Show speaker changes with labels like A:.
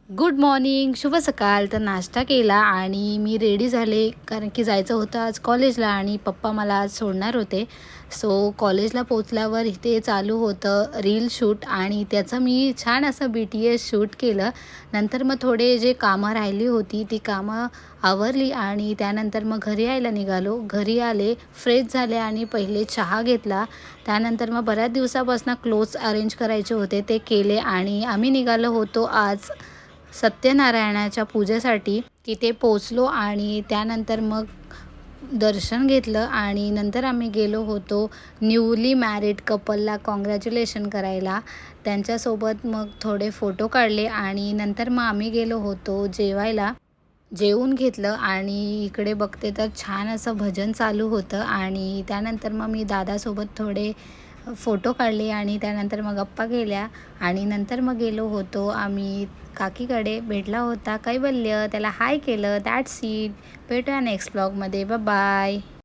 A: Good morning, शुभ सकाळ. तर नाश्ता केला आणि मी रेडी झाले कारण की जायचं होतं आज कॉलेजला आणि पप्पा मला आज सोडणार होते. सो कॉलेजला पोचल्यावर इथे चालू होतं रील शूट आणि त्याचं मी छान असं BTS शूट केलं. नंतर मग थोडे जे कामं राहिली होती ती कामं आवरली आणि त्यानंतर मग घरी यायला निघालो. घरी आले, फ्रेश झाले आणि पहिले चहा घेतला. त्यानंतर मग बऱ्याच दिवसापासून क्लोथ्स अरेंज करायचे होते ते केले आणि आम्ही निघालो होतो आज सत्यनारायणाच्या पूजेसाठी. तिथे पोचलो आणि त्यानंतर मग दर्शन घेतलं आणि नंतर आम्ही गेलो होतो न्यूली मॅरिड कपलला कॉंग्रॅच्युलेशन करायला. त्यांच्यासोबत मग थोडे फोटो काढले आणि नंतर मग आम्ही गेलो होतो जेवायला. जेवून घेतलं आणि इकडे बघते तर छान असं भजन चालू होतं आणि त्यानंतर मग मी दादासोबत थोडे फोटो काढले आणि त्यानंतर मग गप्पा केल्या आणि नंतर मग गेलो होतो आम्ही काकीकडे. भेटला होता कैवल्य, त्याला हाय केलं. That's it. भेटूया नेक्स्ट ब्लॉगमध्ये. बाय.